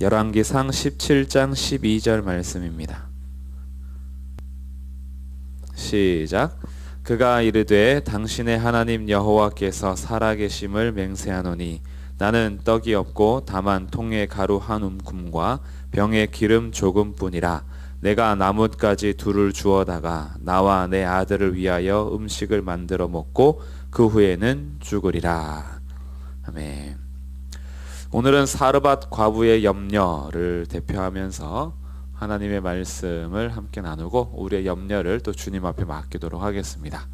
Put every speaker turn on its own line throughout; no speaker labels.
열왕기상 17장 12절 말씀입니다. 시작. 그가 이르되 당신의 하나님 여호와께서 살아계심을 맹세하노니 나는 떡이 없고 다만 통에 가루 한 움큼과 병에 기름 조금뿐이라. 내가 나뭇가지 둘을 주어다가 나와 내 아들을 위하여 음식을 만들어 먹고 그 후에는 죽으리라. 아멘. 오늘은 사르밧 과부의 염려를 대표하면서 하나님의 말씀을 함께 나누고 우리의 염려를 또 주님 앞에 맡기도록 하겠습니다.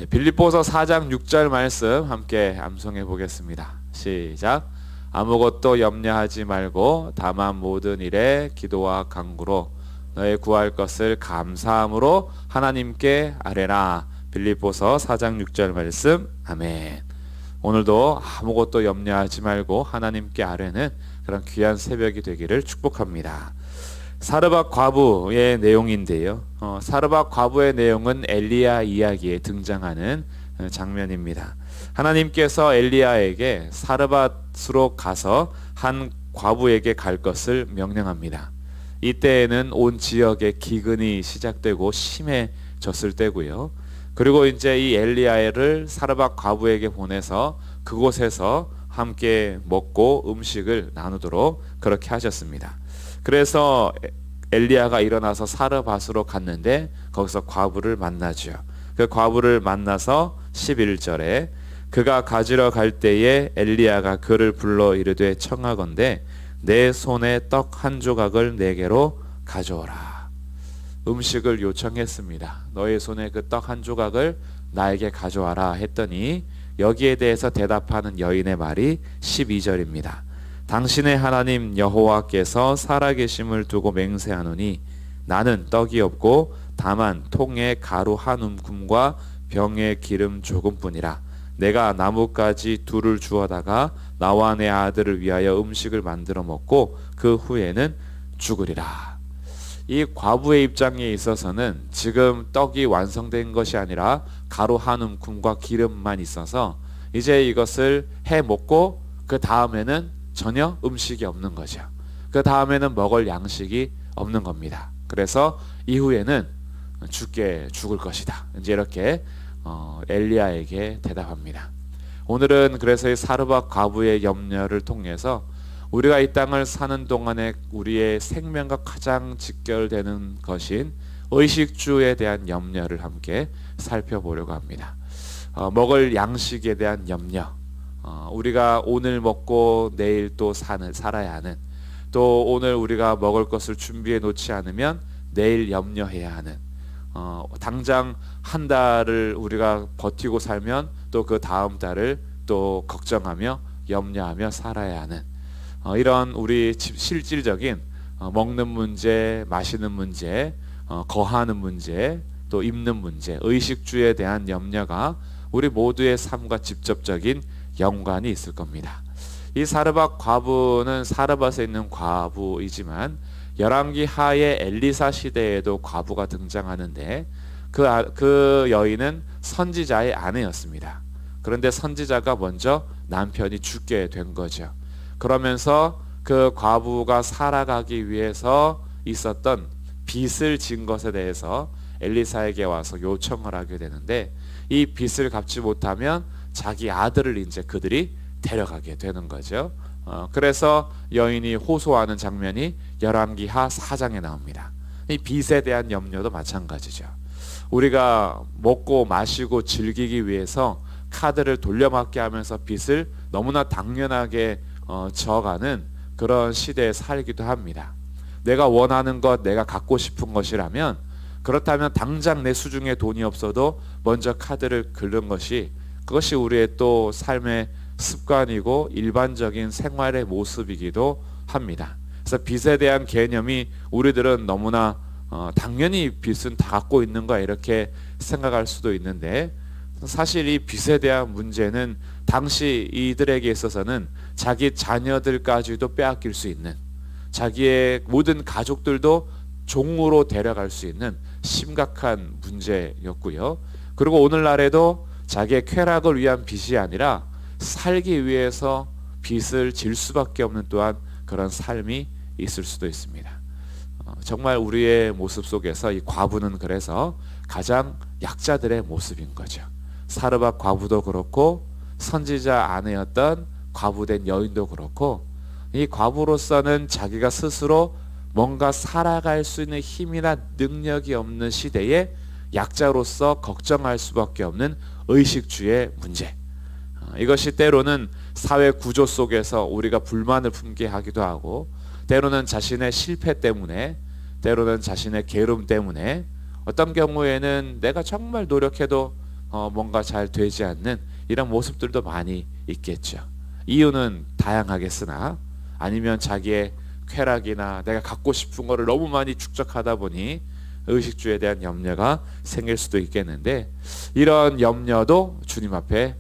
빌립보서 4장 6절 말씀 함께 암송해 보겠습니다. 시작. 아무것도 염려하지 말고 다만 모든 일에 기도와 간구로 너의 구할 것을 감사함으로 하나님께 아뢰라. 빌립보서 4장 6절 말씀. 아멘. 오늘도 아무것도 염려하지 말고 하나님께 아뢰는 그런 귀한 새벽이 되기를 축복합니다. 사르밧 과부의 내용인데요. 사르밧 과부의 내용은 엘리야 이야기에 등장하는 장면입니다. 하나님께서 엘리야에게 사르밧으로 가서 한 과부에게 갈 것을 명령합니다. 이때에는 온 지역에 기근이 시작되고 심해졌을 때고요. 그리고 이제 이 엘리야를 사르밧 과부에게 보내서 그곳에서 함께 먹고 음식을 나누도록 그렇게 하셨습니다. 그래서 엘리야가 일어나서 사르밧으로 갔는데 거기서 과부를 만나죠. 그 과부를 만나서 11절에 그가 가지러 갈 때에 엘리야가 그를 불러 이르되 청하건대 내 손에 떡 한 조각을 내게로 가져오라. 음식을 요청했습니다. 너의 손에 그 떡 한 조각을 나에게 가져와라 했더니 여기에 대해서 대답하는 여인의 말이 12절입니다. 당신의 하나님 여호와께서 살아계심을 두고 맹세하노니 나는 떡이 없고 다만 통에 가루 한 움큼과 병에 기름 조금뿐이라. 내가 나뭇가지 둘을 주어다가 나와 내 아들을 위하여 음식을 만들어 먹고 그 후에는 죽으리라. 이 과부의 입장에 있어서는 지금 떡이 완성된 것이 아니라 가루 한 움큼과 기름만 있어서 이제 이것을 해 먹고 그 다음에는 전혀 음식이 없는 거죠. 그 다음에는 먹을 양식이 없는 겁니다. 그래서 이후에는 죽을 것이다. 이제 이렇게 엘리야에게 대답합니다. 오늘은 그래서 이 사르밧 과부의 염려를 통해서 우리가 이 땅을 사는 동안에 우리의 생명과 가장 직결되는 것인 의식주에 대한 염려를 함께 살펴보려고 합니다. 먹을 양식에 대한 염려, 우리가 오늘 먹고 내일 또 살아야 하는, 또 오늘 우리가 먹을 것을 준비해 놓지 않으면 내일 염려해야 하는, 당장 한 달을 우리가 버티고 살면 또 그 다음 달을 또 걱정하며 염려하며 살아야 하는 이런 우리 실질적인 먹는 문제, 마시는 문제, 거하는 문제, 또 입는 문제, 의식주에 대한 염려가 우리 모두의 삶과 직접적인 연관이 있을 겁니다. 이 사르밧 과부는 사르밧에 있는 과부이지만 열왕기 하의 엘리사 시대에도 과부가 등장하는데 그 여인은 선지자의 아내였습니다. 그런데 선지자가 먼저 남편이 죽게 된 거죠. 그러면서 그 과부가 살아가기 위해서 있었던 빚을 진 것에 대해서 엘리사에게 와서 요청을 하게 되는데 이 빚을 갚지 못하면 자기 아들을 이제 그들이 데려가게 되는 거죠. 그래서 여인이 호소하는 장면이 열왕기하 4장에 나옵니다. 이 빚에 대한 염려도 마찬가지죠. 우리가 먹고 마시고 즐기기 위해서 카드를 돌려막기 하면서 빚을 너무나 당연하게 져가는 그런 시대에 살기도 합니다. 내가 원하는 것, 내가 갖고 싶은 것이라면 그렇다면 당장 내 수중에 돈이 없어도 먼저 카드를 긁는 것이 그것이 우리의 또 삶의 습관이고 일반적인 생활의 모습이기도 합니다. 그래서 빚에 대한 개념이 우리들은 너무나 당연히 빚은 다 갖고 있는 거야 이렇게 생각할 수도 있는데 사실 이 빚에 대한 문제는 당시 이들에게 있어서는 자기 자녀들까지도 빼앗길 수 있는, 자기의 모든 가족들도 종으로 데려갈 수 있는 심각한 문제였고요. 그리고 오늘날에도 자기의 쾌락을 위한 빚이 아니라 살기 위해서 빚을 질 수밖에 없는 또한 그런 삶이 있을 수도 있습니다. 정말 우리의 모습 속에서 이 과부는 그래서 가장 약자들의 모습인 거죠. 사르밧 과부도 그렇고 선지자 아내였던 과부된 여인도 그렇고, 이 과부로서는 자기가 스스로 뭔가 살아갈 수 있는 힘이나 능력이 없는 시대에 약자로서 걱정할 수밖에 없는 의식주의 문제. 이것이 때로는 사회 구조 속에서 우리가 불만을 품게 하기도 하고, 때로는 자신의 실패 때문에, 때로는 자신의 게으름 때문에, 어떤 경우에는 내가 정말 노력해도 뭔가 잘 되지 않는 이런 모습들도 많이 있겠죠. 이유는 다양하겠으나, 아니면 자기의 쾌락이나 내가 갖고 싶은 거를 너무 많이 축적하다 보니 의식주에 대한 염려가 생길 수도 있겠는데, 이런 염려도 주님 앞에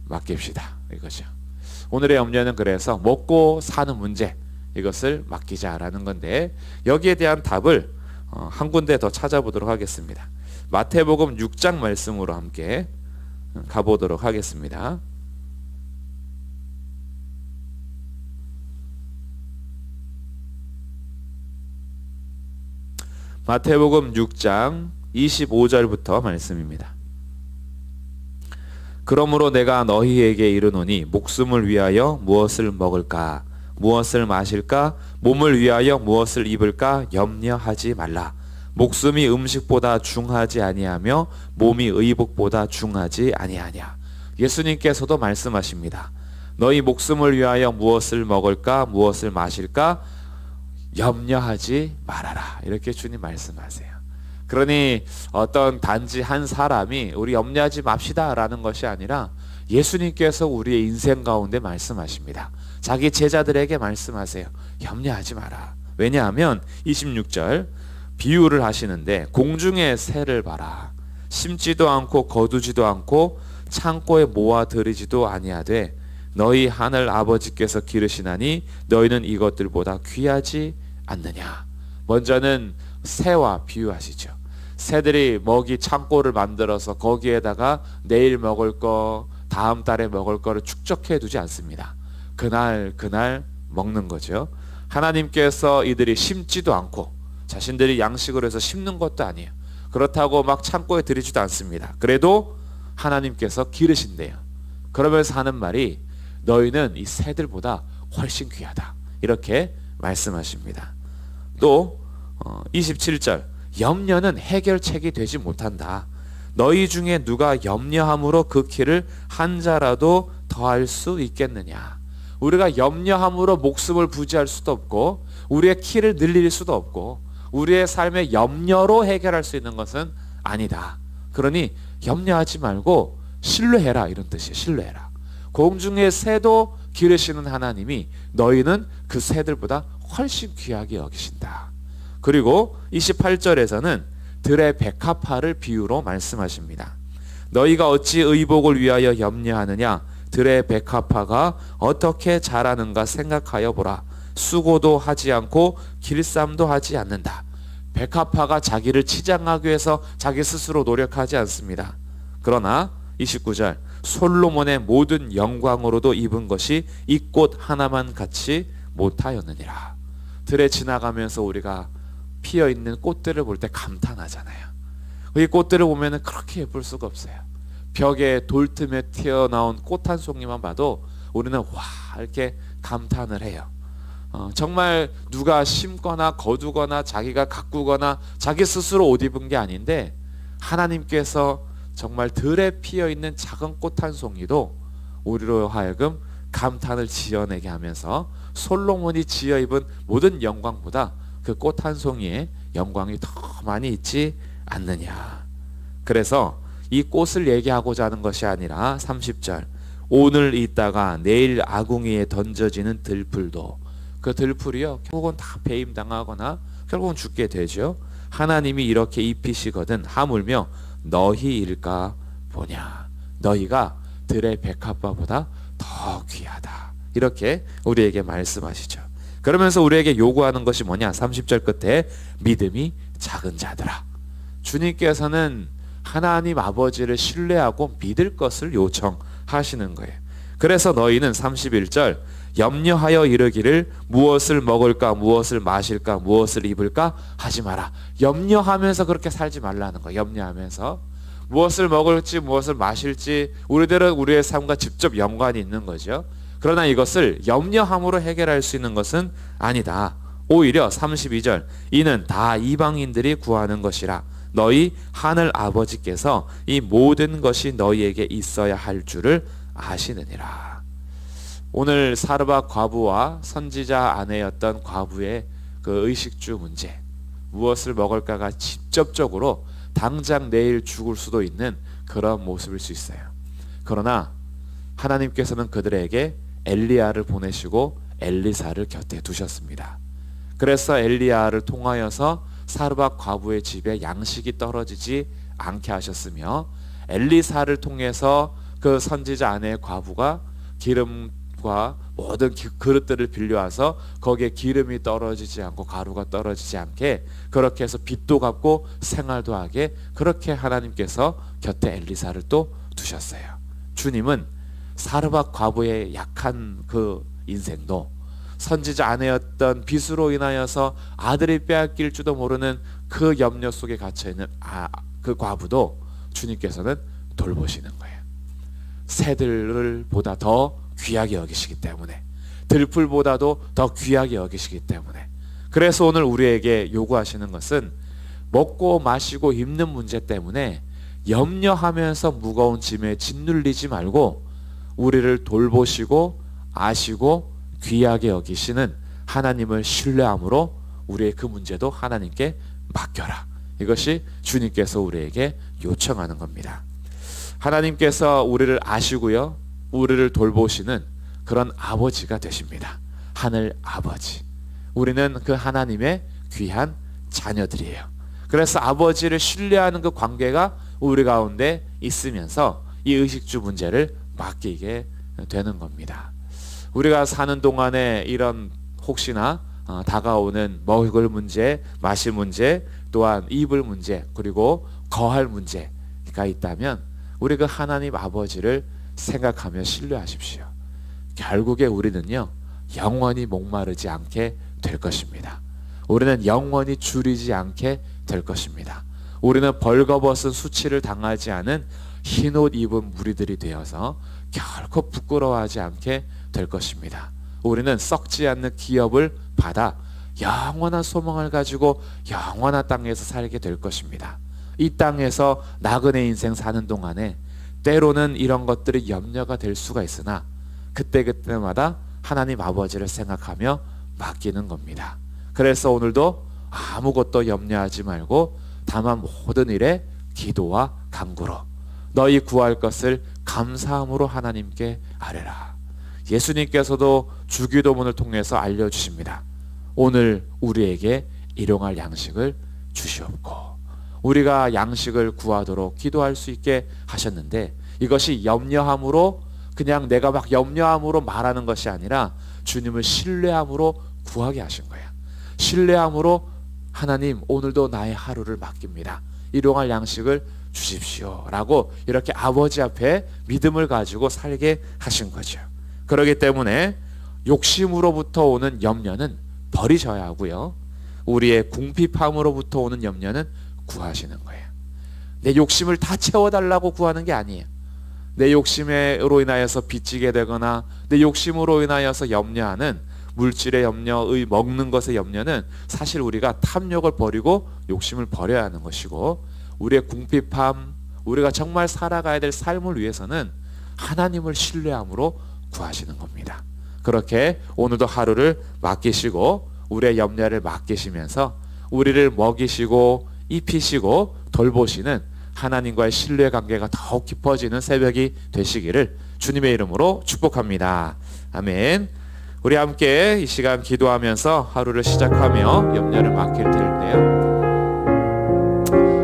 맡깁시다, 이거죠. 오늘의 염려는 그래서 먹고 사는 문제, 이것을 맡기자라는 건데, 여기에 대한 답을 한 군데 더 찾아보도록 하겠습니다. 마태복음 6장 말씀으로 함께 가보도록 하겠습니다. 마태복음 6장 25절부터 말씀입니다. 그러므로 내가 너희에게 이르노니 목숨을 위하여 무엇을 먹을까, 무엇을 마실까, 몸을 위하여 무엇을 입을까 염려하지 말라. 목숨이 음식보다 중하지 아니하며 몸이 의복보다 중하지 아니하냐. 예수님께서도 말씀하십니다. 너희 목숨을 위하여 무엇을 먹을까, 무엇을 마실까 염려하지 말아라. 이렇게 주님 말씀하세요. 그러니 어떤 단지 한 사람이 우리 염려하지 맙시다 라는 것이 아니라 예수님께서 우리의 인생 가운데 말씀하십니다. 자기 제자들에게 말씀하세요. 염려하지 마라. 왜냐하면 26절 비유를 하시는데, 공중의 새를 봐라. 심지도 않고 거두지도 않고 창고에 모아들이지도 아니하되 너희 하늘 아버지께서 기르시나니 너희는 이것들보다 귀하지 않느냐. 먼저는 새와 비유하시죠. 새들이 먹이 창고를 만들어서 거기에다가 내일 먹을 거, 다음 달에 먹을 거를 축적해 두지 않습니다. 그날 먹는 거죠. 하나님께서 이들이 심지도 않고 자신들이 양식으로 해서 심는 것도 아니에요. 그렇다고 막 창고에 들이지도 않습니다. 그래도 하나님께서 기르신대요. 그러면서 하는 말이 너희는 이 새들보다 훨씬 귀하다, 이렇게 말씀하십니다. 또 27절 염려는 해결책이 되지 못한다. 너희 중에 누가 염려함으로 그 키를 한 자라도 더할 수 있겠느냐. 우리가 염려함으로 목숨을 부지할 수도 없고, 우리의 키를 늘릴 수도 없고, 우리의 삶의 염려로 해결할 수 있는 것은 아니다. 그러니 염려하지 말고 신뢰해라, 이런 뜻이에요. 신뢰해라. 공중의 새도 기르시는 하나님이 너희는 그 새들보다 훨씬 귀하게 여기신다. 그리고 28절에서는 들의 백합화를 비유로 말씀하십니다. 너희가 어찌 의복을 위하여 염려하느냐. 들의 백합화가 어떻게 자라는가 생각하여 보라. 수고도 하지 않고 길쌈도 하지 않는다. 백합화가 자기를 치장하기 위해서 자기 스스로 노력하지 않습니다. 그러나 29절 솔로몬의 모든 영광으로도 입은 것이 이 꽃 하나만 같이 못하였느니라. 들에 지나가면서 우리가 피어있는 꽃들을 볼 때 감탄하잖아요. 이 꽃들을 보면 그렇게 예쁠 수가 없어요. 벽에 돌틈에 튀어나온 꽃 한 송이만 봐도 우리는 와, 이렇게 감탄을 해요. 정말 누가 심거나 거두거나 자기가 가꾸거나 자기 스스로 옷 입은 게 아닌데, 하나님께서 정말 들에 피어있는 작은 꽃 한 송이도 우리로 하여금 감탄을 지어내게 하면서 솔로몬이 지어 입은 모든 영광보다 그 꽃 한 송이의 영광이 더 많이 있지 않느냐. 그래서 이 꽃을 얘기하고자 하는 것이 아니라 30절 오늘 있다가 내일 아궁이에 던져지는 들풀도, 그 들풀이요 결국은 다 배임당하거나 결국은 죽게 되죠. 하나님이 이렇게 입히시거든 하물며 너희일까 보냐. 너희가 들의 백합화보다 더 귀하다, 이렇게 우리에게 말씀하시죠. 그러면서 우리에게 요구하는 것이 뭐냐. 30절 끝에 믿음이 작은 자들아. 주님께서는 하나님 아버지를 신뢰하고 믿을 것을 요청하시는 거예요. 그래서 너희는 31절 염려하여 이르기를 무엇을 먹을까, 무엇을 마실까, 무엇을 입을까 하지 마라. 염려하면서 그렇게 살지 말라는 거예요. 염려하면서 무엇을 먹을지 무엇을 마실지 우리들은 우리의 삶과 직접 연관이 있는 거죠. 그러나 이것을 염려함으로 해결할 수 있는 것은 아니다. 오히려 32절 이는 다 이방인들이 구하는 것이라 너희 하늘 아버지께서 이 모든 것이 너희에게 있어야 할 줄을 아시느니라. 오늘 사르밧 과부와 선지자 아내였던 과부의 그 의식주 문제, 무엇을 먹을까가 직접적으로 당장 내일 죽을 수도 있는 그런 모습일 수 있어요. 그러나 하나님께서는 그들에게 엘리야를 보내시고 엘리사를 곁에 두셨습니다. 그래서 엘리야를 통하여서 사르밧 과부의 집에 양식이 떨어지지 않게 하셨으며, 엘리사를 통해서 그 선지자 아내의 과부가 기름과 모든 그릇들을 빌려와서 거기에 기름이 떨어지지 않고 가루가 떨어지지 않게 그렇게 해서 빚도 갚고 생활도 하게 그렇게 하나님께서 곁에 엘리사를 또 두셨어요. 주님은 사르밧 과부의 약한 그 인생도 선지자 아내였던 빚으로 인하여서 아들이 빼앗길지도 모르는 그 염려 속에 갇혀있는 그 과부도 주님께서는 돌보시는 거예요. 새들을 보다 더 귀하게 여기시기 때문에, 들풀보다도 더 귀하게 여기시기 때문에, 그래서 오늘 우리에게 요구하시는 것은 먹고 마시고 입는 문제 때문에 염려하면서 무거운 짐에 짓눌리지 말고 우리를 돌보시고 아시고 귀하게 여기시는 하나님을 신뢰함으로 우리의 그 문제도 하나님께 맡겨라. 이것이 주님께서 우리에게 요청하는 겁니다. 하나님께서 우리를 아시고요, 우리를 돌보시는 그런 아버지가 되십니다. 하늘 아버지. 우리는 그 하나님의 귀한 자녀들이에요. 그래서 아버지를 신뢰하는 그 관계가 우리 가운데 있으면서 이 의식주 문제를 맡기게 되는 겁니다. 우리가 사는 동안에 이런 혹시나 다가오는 먹을 문제, 마실 문제, 또한 입을 문제, 그리고 거할 문제가 있다면 우리 그 하나님 아버지를 생각하며 신뢰하십시오. 결국에 우리는요, 영원히 목마르지 않게 될 것입니다. 우리는 영원히 줄이지 않게 될 것입니다. 우리는 벌거벗은 수치를 당하지 않은 흰옷 입은 무리들이 되어서 결코 부끄러워하지 않게 될 것입니다. 우리는 썩지 않는 기업을 받아 영원한 소망을 가지고 영원한 땅에서 살게 될 것입니다. 이 땅에서 나그네 인생 사는 동안에 때로는 이런 것들이 염려가 될 수가 있으나 그때그때마다 하나님 아버지를 생각하며 맡기는 겁니다. 그래서 오늘도 아무것도 염려하지 말고 다만 모든 일에 기도와 간구로 너희 구할 것을 감사함으로 하나님께 아뢰라. 예수님께서도 주기도문을 통해서 알려주십니다. 오늘 우리에게 일용할 양식을 주시옵고, 우리가 양식을 구하도록 기도할 수 있게 하셨는데, 이것이 염려함으로, 그냥 내가 막 염려함으로 말하는 것이 아니라 주님을 신뢰함으로 구하게 하신 거예요. 신뢰함으로 하나님 오늘도 나의 하루를 맡깁니다. 일용할 양식을 주십시오 라고 이렇게 아버지 앞에 믿음을 가지고 살게 하신 거죠. 그렇기 때문에 욕심으로부터 오는 염려는 버리셔야 하고요, 우리의 궁핍함으로부터 오는 염려는 구하시는 거예요. 내 욕심을 다 채워달라고 구하는 게 아니에요. 내 욕심으로 인하여서 빚지게 되거나 내 욕심으로 인하여서 염려하는 물질의 염려, 먹는 것의 염려는 사실 우리가 탐욕을 버리고 욕심을 버려야 하는 것이고, 우리의 궁핍함, 우리가 정말 살아가야 될 삶을 위해서는 하나님을 신뢰함으로 구하시는 겁니다. 그렇게 오늘도 하루를 맡기시고 우리의 염려를 맡기시면서 우리를 먹이시고 입히시고 돌보시는 하나님과의 신뢰 관계가 더욱 깊어지는 새벽이 되시기를 주님의 이름으로 축복합니다. 아멘. 우리 함께 이 시간 기도하면서 하루를 시작하며 염려를 맡길 텐데요,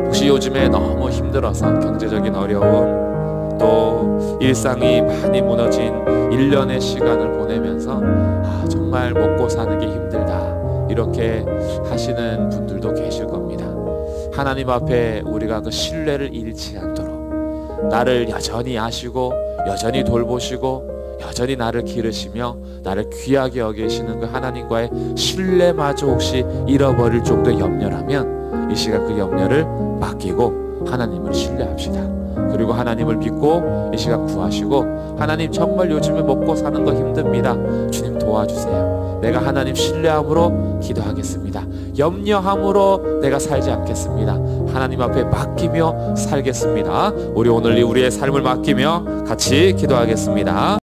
혹시 요즘에 너무 힘들어서 경제적인 어려움, 또 일상이 많이 무너진 1년의 시간을 보내면서 정말 먹고 사는 게 힘들다 이렇게 하시는 분들도 계실 겁니다. 하나님 앞에 우리가 그 신뢰를 잃지 않도록, 나를 여전히 아시고 여전히 돌보시고 여전히 나를 기르시며 나를 귀하게 여기시는 그 하나님과의 신뢰마저 혹시 잃어버릴 정도의 염려라면 이 시간 그 염려를 맡기고 하나님을 신뢰합시다. 그리고 하나님을 믿고 이 시간 구하시고, 하나님 정말 요즘에 먹고 사는 거 힘듭니다. 주님 도와주세요. 내가 하나님 신뢰함으로 기도하겠습니다. 염려함으로 내가 살지 않겠습니다. 하나님 앞에 맡기며 살겠습니다. 우리 오늘 우리의 삶을 맡기며 같이 기도하겠습니다.